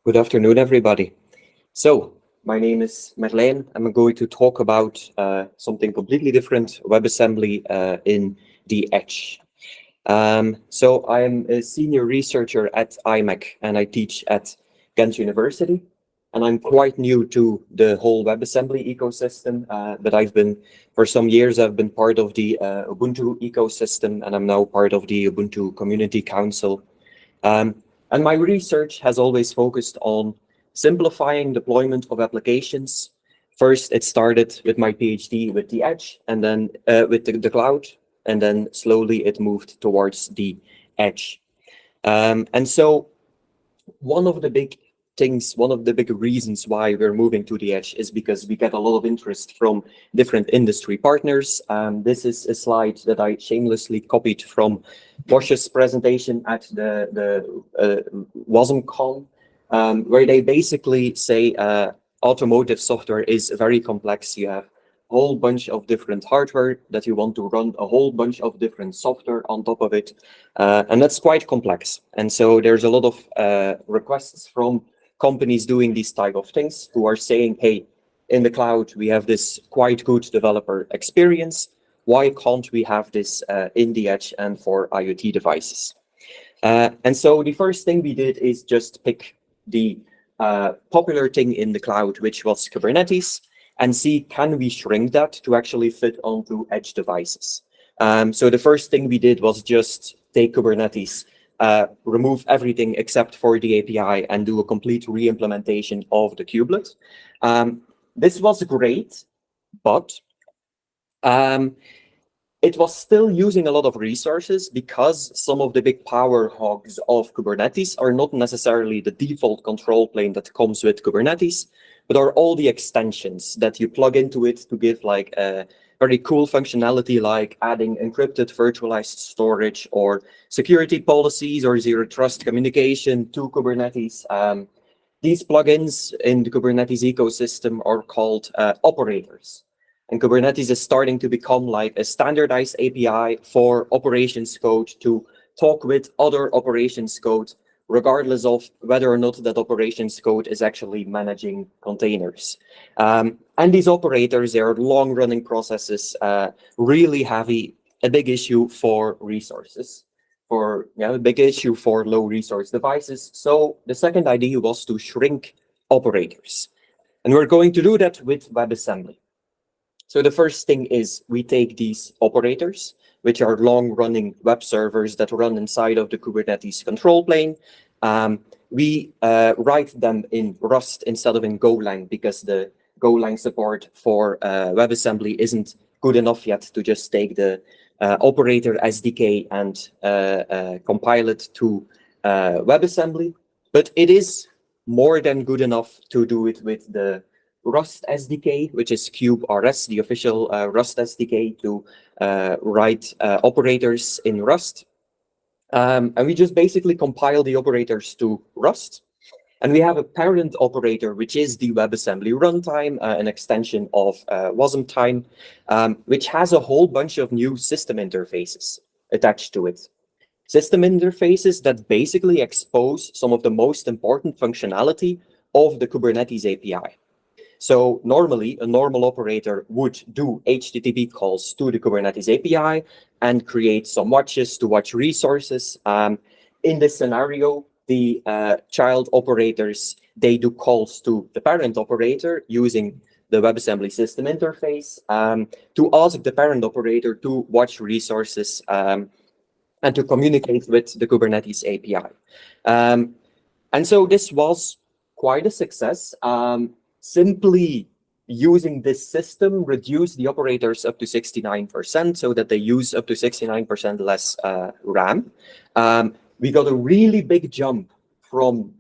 Good afternoon, everybody. So, my name is Merlijn. I'm going to talk about something completely different, WebAssembly in the edge. So, I'm a senior researcher at imec, and I teach at Ghent University. And I'm quite new to the whole WebAssembly ecosystem, but for some years, I've been part of the Ubuntu ecosystem, and I'm now part of the Ubuntu Community Council. And my research has always focused on simplifying deployment of applications. First, it started with my PhD with the edge, and then with the cloud, and then slowly it moved towards the edge. And so one of the big reasons why we're moving to the edge is because we get a lot of interest from different industry partners. This is a slide that I shamelessly copied from Bosch's presentation at the WasmCon, where they basically say automotive software is very complex. You have a whole bunch of different hardware that you want to run a whole bunch of different software on top of it. And that's quite complex. And so there's a lot of requests from companies doing these type of things who are saying, hey, in the cloud, we have this quite good developer experience. Why can't we have this in the edge and for IoT devices? And so the first thing we did is just pick the popular thing in the cloud, which was Kubernetes, and see, can we shrink that to actually fit onto edge devices? So the first thing we did was just take Kubernetes, remove everything except for the API, and do a complete re-implementation of the kubelet. This was great, but it was still using a lot of resources because some of the big power hogs of Kubernetes are not necessarily the default control plane that comes with Kubernetes, but are all the extensions that you plug into it to give like a very cool functionality, like adding encrypted virtualized storage or security policies or zero trust communication to Kubernetes. These plugins in the Kubernetes ecosystem are called operators. And Kubernetes is starting to become like a standardized API for operations code to talk with other operations code, regardless of whether or not that operations code is actually managing containers. And these operators, they are long-running processes, really heavy, a big issue for resources, a big issue for low-resource devices. So the second idea was to shrink operators. And we're going to do that with WebAssembly. So the first thing is we take these operators, which are long-running web servers that run inside of the Kubernetes control plane. We write them in Rust instead of in Golang because the Golang support for WebAssembly isn't good enough yet to just take the operator SDK and compile it to WebAssembly. But it is more than good enough to do it with the Rust SDK, which is kubeRS, the official Rust SDK to write operators in Rust. And we just basically compile the operators to Rust. And we have a parent operator, which is the WebAssembly runtime, an extension of Wasm, which has a whole bunch of new system interfaces attached to it. System interfaces that basically expose some of the most important functionality of the Kubernetes API. So normally, a normal operator would do HTTP calls to the Kubernetes API and create some watches to watch resources. In this scenario, the child operators, they do calls to the parent operator using the WebAssembly system interface to ask the parent operator to watch resources and to communicate with the Kubernetes API. And so this was quite a success. Simply using this system reduced the operators up to 69% so that they use up to 69% less RAM. We got a really big jump from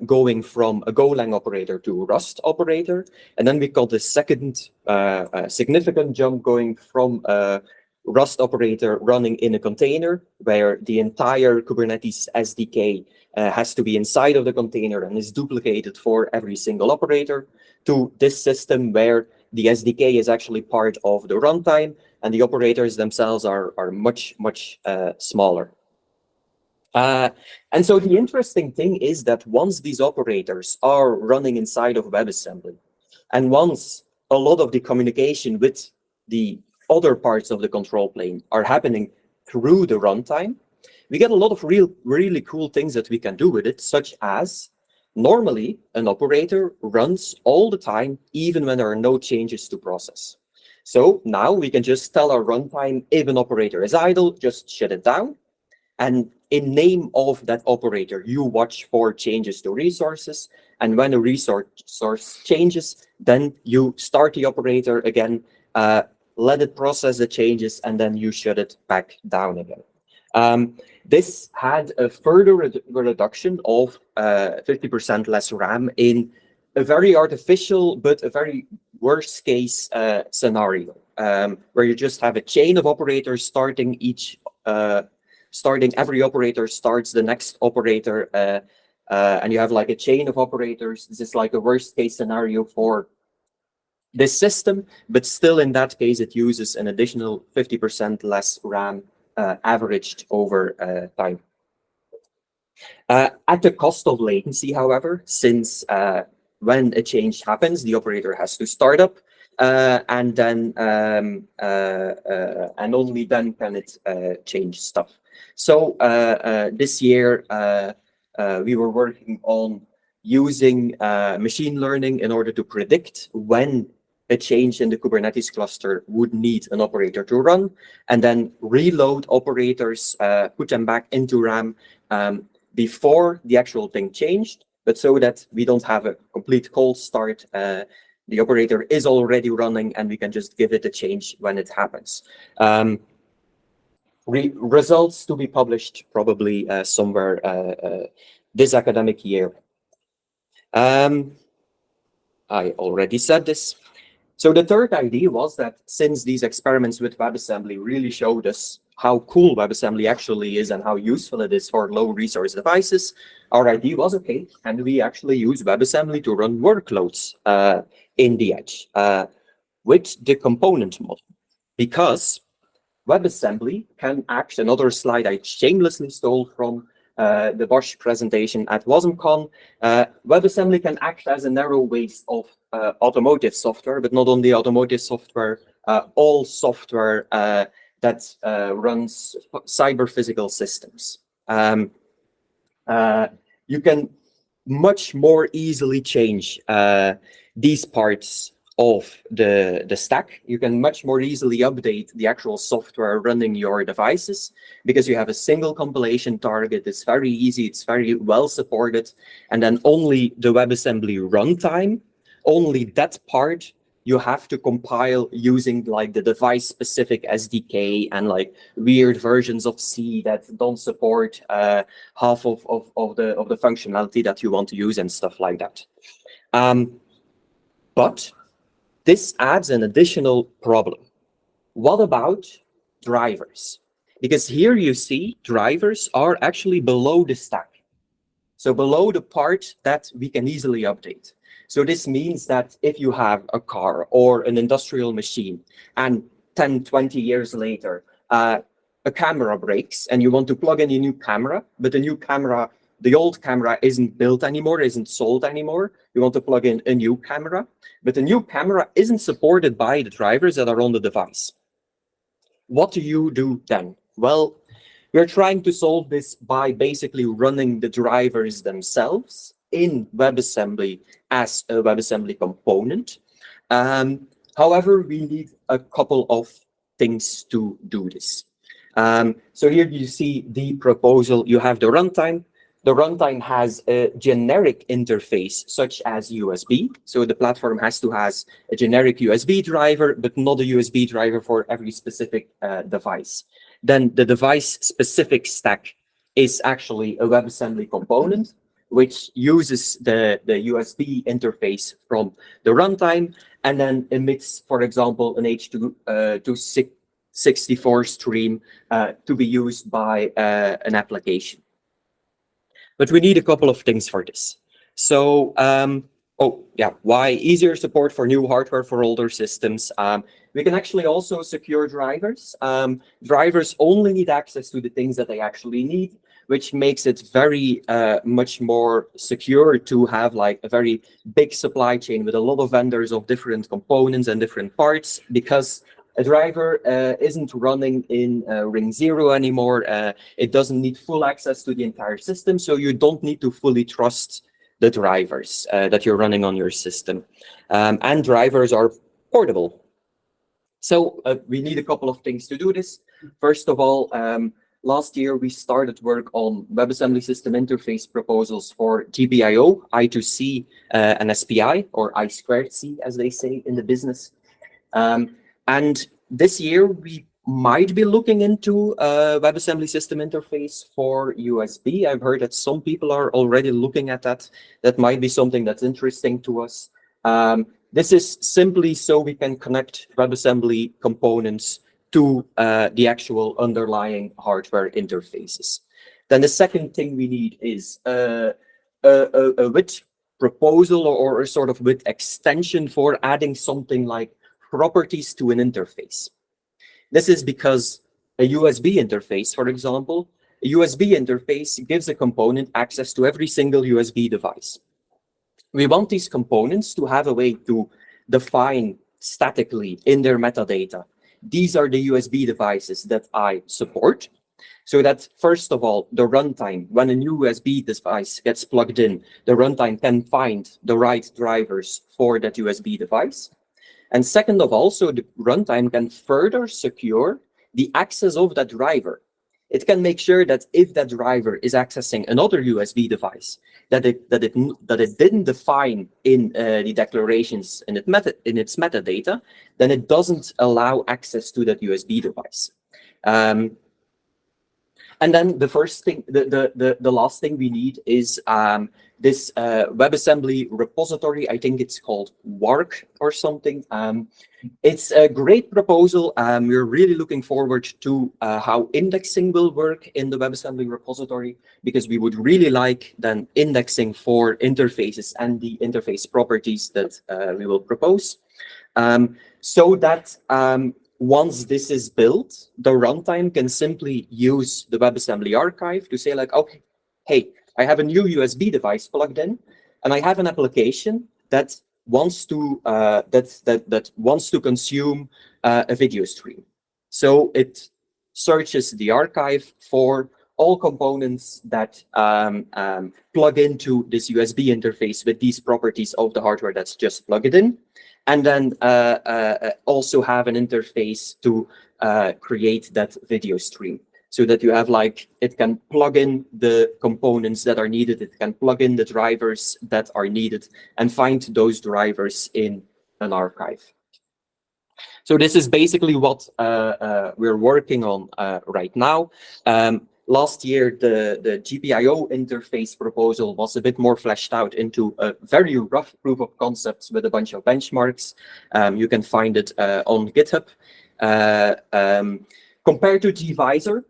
going from a Golang operator to a Rust operator. And then we got a second significant jump going from a Rust operator running in a container where the entire Kubernetes SDK has to be inside of the container and is duplicated for every single operator, to this system where the SDK is actually part of the runtime and the operators themselves are much, much smaller. And so the interesting thing is that once these operators are running inside of WebAssembly, and once a lot of the communication with the other parts of the control plane are happening through the runtime, we get a lot of really cool things that we can do with it, such as normally an operator runs all the time, even when there are no changes to process. So now we can just tell our runtime, if an operator is idle, just shut it down. And in name of that operator, you watch for changes to resources. And when a resource changes, then you start the operator again, let it process the changes, and then you shut it back down again. This had a further reduction of 50% less RAM in a very artificial, but a very worst case scenario, where you just have a chain of operators starting every operator starts the next operator, and you have like a chain of operators. This is like a worst case scenario for this system, but still in that case, it uses an additional 50% less RAM averaged over time. At the cost of latency, however, since when a change happens, the operator has to start up, and then and only then can it change stuff. So this year we were working on using machine learning in order to predict when a change in the Kubernetes cluster would need an operator to run, and then reload operators, put them back into RAM before the actual thing changed, but so that we don't have a complete cold start. The operator is already running, and we can just give it a change when it happens. Results to be published probably somewhere this academic year. I already said this. So the third idea was that since these experiments with WebAssembly really showed us how cool WebAssembly actually is and how useful it is for low resource devices, our idea was, okay, can we actually use WebAssembly to run workloads in the edge with the component model? Because WebAssembly can act, another slide I shamelessly stole from the Bosch presentation at WasmCon. WebAssembly can act as a narrow waist of automotive software, but not only automotive software, all software that runs cyber physical systems. You can much more easily change these parts of the stack. You can much more easily update the actual software running your devices because you have a single compilation target. It's very easy, it's very well supported. And then only the WebAssembly runtime, only that part you have to compile using like the device specific SDK and like weird versions of C that don't support half of the functionality that you want to use and stuff like that. But this adds an additional problem. What about drivers? Because here you see drivers are actually below the stack. So below the part that we can easily update. So this means that if you have a car or an industrial machine and 10, 20 years later, a camera breaks and you want to plug in a new camera, but the new camera, the old camera isn't built anymore, isn't sold anymore. You want to plug in a new camera, but the new camera isn't supported by the drivers that are on the device. What do you do then? Well, we're trying to solve this by basically running the drivers themselves in WebAssembly as a WebAssembly component. However, we need a couple of things to do this. So here you see the proposal. You have the runtime. The runtime has a generic interface, such as USB. So the platform has to have a generic USB driver, but not a USB driver for every specific device. Then the device-specific stack is actually a WebAssembly component, which uses the USB interface from the runtime and then emits, for example, an H.264 stream to be used by an application. But we need a couple of things for this. So, why easier support for new hardware for older systems? We can actually also secure drivers. Drivers only need access to the things that they actually need. which makes it very much more secure to have like a very big supply chain with a lot of vendors of different components and different parts, because a driver isn't running in ring 0 anymore. It doesn't need full access to the entire system, so you don't need to fully trust the drivers that you're running on your system. And drivers are portable. So we need a couple of things to do this. First of all, last year we started work on WebAssembly system interface proposals for GPIO, I2C, and SPI, or I2C, as they say in the business. And this year we might be looking into WebAssembly system interface for USB. I've heard that some people are already looking at that. That might be something that's interesting to us. This is simply so we can connect WebAssembly components to the actual underlying hardware interfaces. Then the second thing we need is a with proposal or a sort of with extension for adding something like properties to an interface. This is because a USB interface, for example, a USB interface gives a component access to every single USB device. We want these components to have a way to define statically in their metadata, these are the USB devices that I support. So that first of all, the runtime, when a new USB device gets plugged in, the runtime can find the right drivers for that USB device. And second of all, so the runtime can further secure the access of that driver. It can make sure that if that driver is accessing another USB device that it didn't define in the declarations in its metadata, then it doesn't allow access to that USB device. And then the first thing, the last thing we need is this WebAssembly repository. I think it's called WARC or something. It's a great proposal. We're really looking forward to how indexing will work in the WebAssembly repository, because we would really like then indexing for interfaces and the interface properties that we will propose. So that once this is built, the runtime can simply use the WebAssembly archive to say like, okay, hey, I have a new USB device plugged in, and I have an application that wants to wants to consume a video stream. So it searches the archive for all components that plug into this USB interface with these properties of the hardware that's just plugged in, and then also have an interface to create that video stream, so that you have like, it can plug in the components that are needed, it can plug in the drivers that are needed, and find those drivers in an archive. So this is basically what we're working on right now. Last year, the GPIO interface proposal was a bit more fleshed out into a very rough proof of concepts with a bunch of benchmarks. You can find it on GitHub. Compared to gvisor,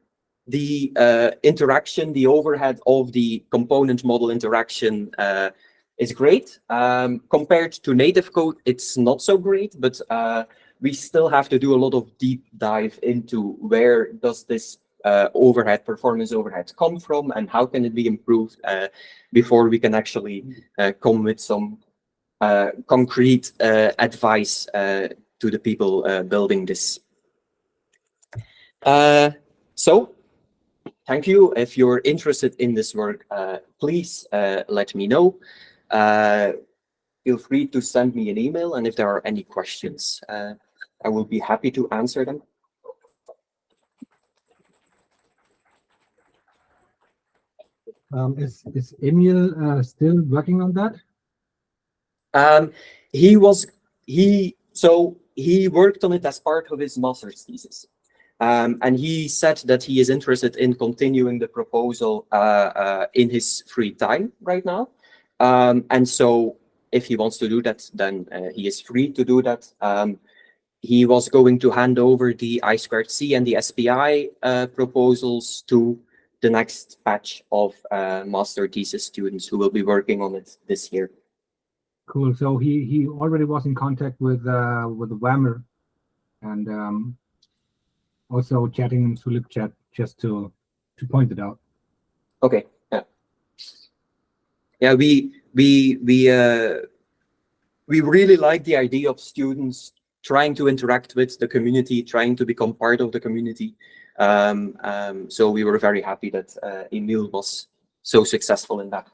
the interaction, the overhead of the component model interaction is great. Compared to native code, it's not so great, but we still have to do a lot of deep dive into where does this performance overhead come from, and how can it be improved before we can actually come with some concrete advice to the people building this. So thank you. If you're interested in this work, please let me know. Feel free to send me an email, and if there are any questions, I will be happy to answer them. Is Emil still working on that? He worked on it as part of his master's thesis. And he said that he is interested in continuing the proposal in his free time right now. And so if he wants to do that, then he is free to do that. He was going to hand over the I2C and the SPI proposals to the next batch of master thesis students who will be working on it this year. Cool. So he already was in contact with Wammer, and also chatting through lip chat just to point it out. Okay. Yeah. Yeah. We really like the idea of students trying to interact with the community, trying to become part of the community. So we were very happy that Emil was so successful in that.